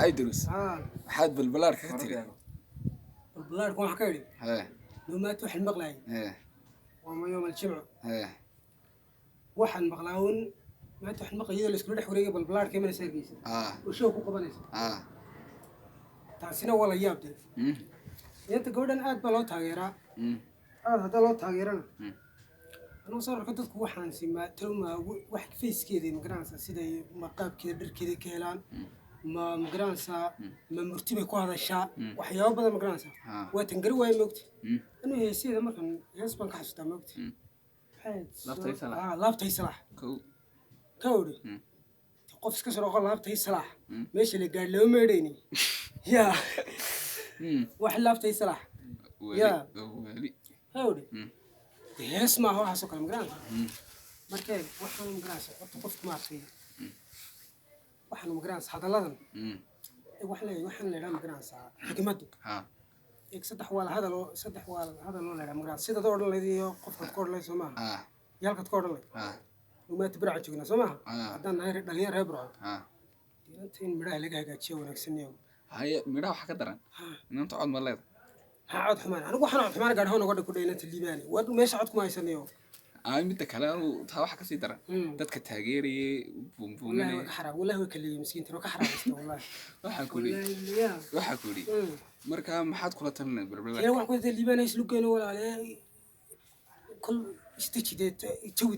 عيدروس حد بالبلار كتير بالبلار كون حكيري لو ما تروح المقلاي وما يوم الجمعة واحد مقلاون ما تروح المقلاي اللي يسكنوا حوريه بالبلار كمان ساقيس وشوفوا قبنيس تاسينا ولا يابد انت قودن aad baa loo taageeraa aad hada loo taageerana anuu soo arkay dadku waxaan simaa tawma wax facekeeda magaranaysa sida maqaabkeeda dharkeeda ka helaan ma magaranaysa ma murtiba ku hadashaa waxyaabo badan magaranaysa waa tan gari way moogti anuu heesida markan hees baan ka xasuustaa moogti laabtay salax kowdi qof iska soo qol laabtay salax meesha la gaar loo meedhayni yaa wax laabtay salax yaa kowdi hees ma aha waxa soo kala magaranaysa markay waxaan magaranaysa qof ma arkin waxaan magaranaysa hadalladan waxaan leeyahay magaranaysa xikmadu saddex wala hadal loo leeyahay magaranaysa sida dad oran leeyahay qofka ka orlay Soomaaliya yalka ka orlay uma tibra joogna Soomaaliya hadan ay dhalinyar reer bro intiin midhaha laga hagaajiyo wanaagsan yahay هاي ميرا waxa ka daran inta cod ma leedahay cod xumaan anigu waxaan cod xumaan gaar ahaan uga dhig ku dheynta liibaani wad meesha cod kuma haysanayo ay mid kale taa waxa ka sii daran dadka taageeriyay buunbuunay wallahi way kaliye miskiinta ka xaraastay wallahi waxa ku ri marka maxaad kula talinay barbar wax ku dheeyay liibaani islu geeno walaalay kul istijideed jawi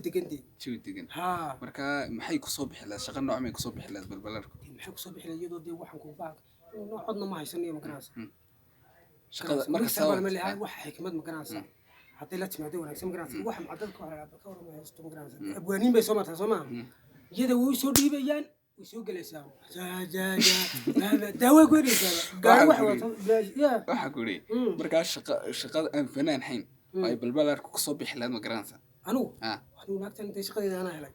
degan ha marka maxay ku soo bixi lahayd shaqo nooc ma ku soo bixi lahayd balbalarku maxay ku soo bixi lahayd iyadoo waxaan ku baaq codna ma haysanayo magaranaysa shaqada marka sabab ma leeyahay wax xikmad magaranaysa hadii la timaado wanaagsan magaranaysa wax macdalka ka warmaysto magaranaysa abwaaniin bay soo martaa Soomaaliya iyada way soo dhiibayaan way soo galaysaa daawo gooraysaa gaar wax waxa ku ri marka shaqada aan fanaan hayn ay balbalarku ku soo bixi lahayd magaranaysa anu naagtan intay shaqadeeda ana helay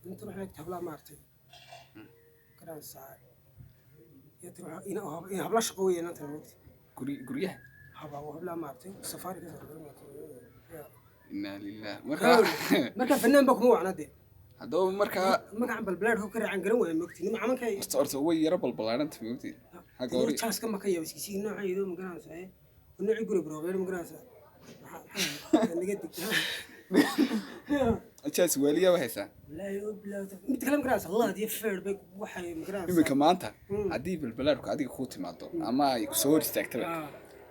inta waxay tablaa maartay garanaysa إن هبلا شقوية أنت الموت. قريه. هبلا وهبلا مارتي سفاري كذا. إنا لله. مركا فنان بكمو عنا دي. هذا مركا. مركا عم بالبلاد هو كره عن قروه موتي نما عمل كي. استأرت هو يرب البلاد أنت موتي. هقولي. تاس كم كي بس كيسي نوع يدو مقرانس إيه. ونوع يقول برو غير مقرانس. نقدك. أشياء ولية وهسا. لا نتكلم مقراص الله دي فير بك وحي مقراص إما كمان تا عدي بالبلاد وعدي خوتي مع الدور أما يكسور يستكتب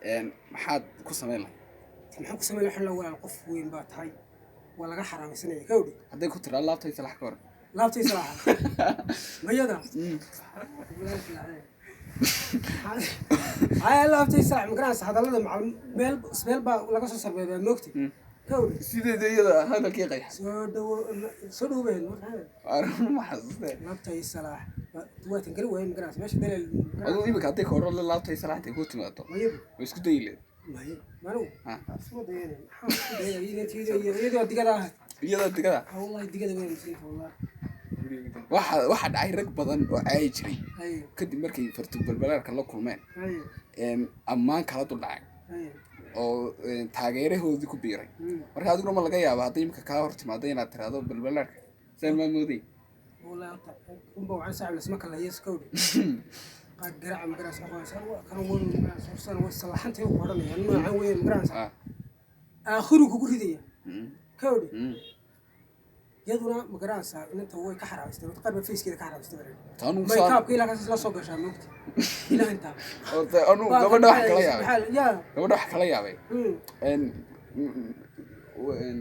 إن محد كوسميلا محد كوسميلا حنا ولا القف وين بات هاي ولا حرام سنة كودي عدي كنت رأى الله تيسلح كور لا تيسلح ما يدا هاي لا تيسلح مقراص هذا الله مع ميل سميل با ولا قصص سربي موقتي كودي سيدي ده هذا كي قيح سودو بين ما حسيت لابتي صلاح توات نقري وين مقراص ماشي دليل أظن يبقى عندك هورا لا لابتي صلاح تقول ما تو ويسكت ديله ما هو اسمه ديله يدي ودي كذا يدا كذا والله دي كذا وين نسيت والله واحد عاي رق بدن وعاي جري كدي markay fartu balbalaarka la kulmeen ammaan kala dulacay oo taageerahoodii ku biiray marka adigu ma laga yaabo haddii imka ka hor timaado inaad tiraado balbalaarka saan ma moodi والله كم بوعن ساعة لسمك الله يسكودي قد قرع مقراص أخوان سوا كانوا وين مقراص وصل وصل حنتي وقرني يعني ما عوين مقراص آخره كقول هدية كودي يدونا مقراص إن أنت هو كحرام استوى تقرب فيس كذا كحرام استوى ما يكاب كيلا كاس لا صوغ شام وقت إلى أنت أنا قبل ده حكلا يا قبل ده حكلا يا إن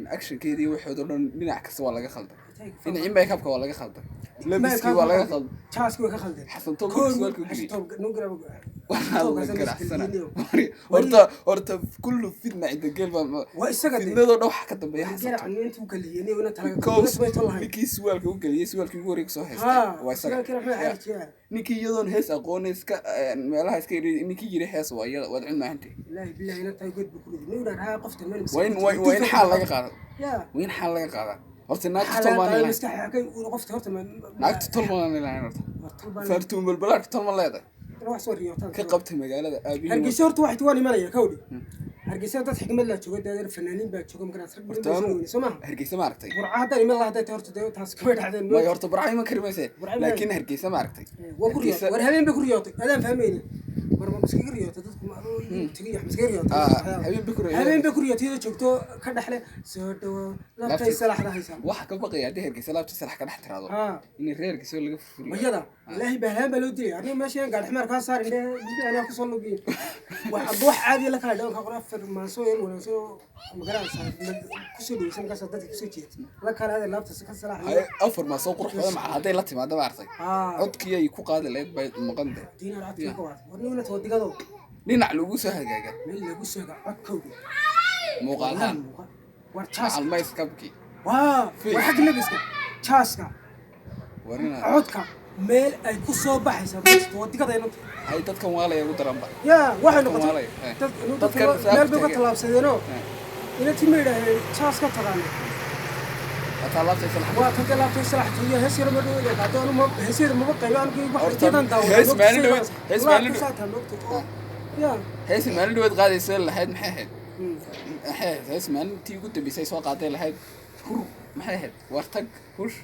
أكشن كذي وحده من عكس ولا خلطة إن عم بيكابك ولا خلطة لبسك ولا خلطة شاسك ولا خلطة حسن توب سؤالك وجري نقرأ ورتا كله فتنة عند القلب وإسقط النظر روح كتب بيحصل يعني أنت وكليني وأنا تلاقي كوس نيكي سؤالك وكلي سؤالك يوريك صحيح وإسقط نيكي يدون هس أقونس مالها سكيري نيكي يري هس ويا وضعنا ما أنت لا بالله أنا تقول بكل نور أنا قفت من وين حال لك قاعد وين حال لك قاعد horta naagta Soomaaliyeed iska xaqay uu qofta horta naagta Soomaaliyeed horta fartuun balbalaarka Soomaaliyeed wax soo riyotaan ka qabtay magaalada aabihiin hargeysa horta waxay tuwaan imanaya kawdi hargeysa dad xigmad la joogo dad fanaaniin baa joogo markaas rag badan soo ma hargeysa ma aragtay burca hadda ima la hadda horta taas ka dhacdeen ma horta burca ma karimayse laakiin hargeysa ma aragtay war habeen ba ku riyootay adaan fahmayni war ma iska riyootay dadku ma tagay iska riyootay habeen ba ku riyootay joogto ka dhaxle soo dhawo laabtay salaxda haysa waxa ka baqay hadii hargeysa laabtay salax ka dhex tiraado in reerkiisa laga furiyo mayada ilaahi baahan baa loo dilay arrin meesha gaar xamaar ka saar indhe ana ku soo lugay wax caadi la kala dhaw ka afar ma soo yar wala soo magaraasa ku soo dhawaysan ka sadad ku soo jeed la kala hada laabta ka salaxay afar ma soo qurux badan ma haday la timaado maartay codkii ay ku qaadi lahayd bay maqan diinar aadka ka waad warnina todigado dhinac lagu soo hagaaga meel lagu soo codkooda muuqaalhan war taas almays kabki waxa labiska taaska warina codka meel ay ku soo baxaysa todigada inuu hay dadkan waalay ugu daranba waxa noqotay dadka meel bay ka talaabsadeen ina timeeyahay taaska tagana talaabtay salax waa tan talaabtay salax tiyo heesir ma dhow yahay hadda ma heesir ma qayaan kii wax jidan daawo hees maalin hees maalin dhow qaadaysa lahayd maxay ahayd hees maalin tii ugu dambeysay soo qaaday lahayd hur maxay ahayd wartag hush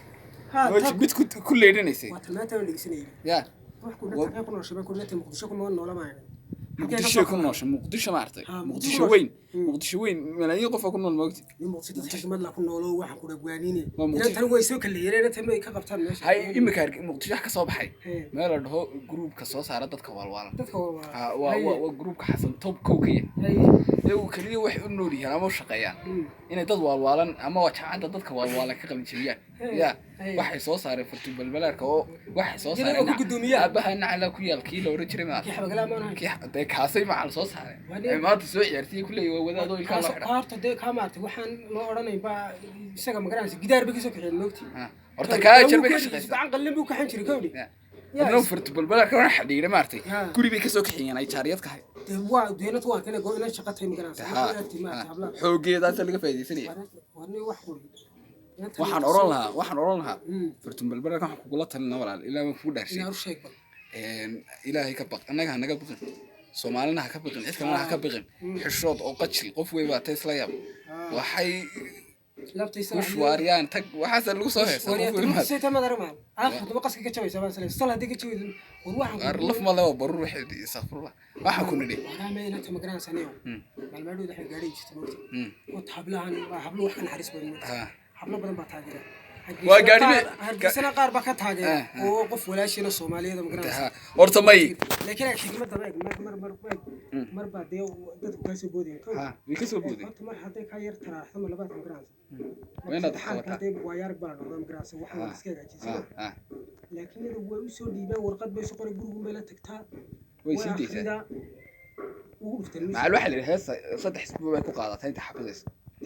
mid ku leedinaysay waa tamaata waligisanay wax ku dhaqay ku nooshay ku leetay muqdisho ku nool ma muqdisho ku nooshay muqdisho ma artay muqdisho weyn malaayiin qof ku nool moogti muqdisho xigmad la ku noolo waxaan ku dhagwaanine inta tan way soo kala yeereen tan way ka qabtaan meesha hay imika muqdisho ka soo baxay meel dhaho groupka soo saara dadka walwaalan waa groupka xasan top kowkiya uu kaliya wax u nool yahay ama shaqeeyaan inay dad walwaalan ama wajacada dadka walwaalan ka qalin jabiyaan waxay soo saareen fartu balbalaarka oo waxay soo saareen ku gudoomiya abaha nacala ku yaalkii la oran jiray ma kii kaasay ma soo saareen maanta soo ciyaartay kulay wadaado ilka la xidha horta de ka maartay waxaan loo oranay ba isaga magaranaysa gidaar ba ka soo kixin moogti horta ka jarba ka shaqeeyay gacan qalin buu ka xan jiray kowdi inuu fartu balbalaarka waxa xidhiidha maartay guri bay ka soo kixiyeen ay jaariyad ka hay waa deynad waa kana go'ina shaqatay magaranaysa xoogeedaas laga faa'iideysanaya waxaan oran lahaa fartu balbalaarka waxa kugu la talina walaal ilaa ma kugu dhaarshay ilaahay ka baq anaga naga baqin Soomaalina ka baqin cid kale ka baqin xishood oo qajil qof way baatay isla yaab waxay labtaysa waxwaariyaan tag waxa lagu soo heesay sayta madarmaan akhad waqaska ka jabaysa baan salaa diga jawid waxaan arlaf ma laba barur wixii isafurla waxa ku nidhi raameyna ta magaran sanayo malmaadu waxay gaadhay jirtay oo tablaan hablo wax kan xaris badan hablo badan baa taageera waa gaadhi hargeysana qaar baa ka taageera oo qof walaashina Soomaaliyeed magaranaysa horta may laakiin xigmadda mar baa dee dadku ka soo boodiyay way ka soo boodiyay mar haday ka yar taraaxdo ma labaad magaranaysa wayna xalka waa yar baa noqdo magaranaysa waxa la iska hagaajisay laakiin iyadu way u soo dhiibaan warqad bay soo qoray guriga meel tagtaa way sii deeysaa macal waxa la heesa 3 isbuuc ay ku qaadatay inta xafidaysa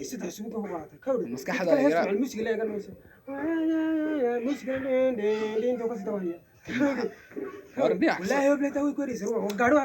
saddex isbuuc ku qaadatay kawri maskaxda yara musiga la eeganaysa musiga deen deen to ka sii dawaya والله يبلغ توي كوريس روح وقعدوا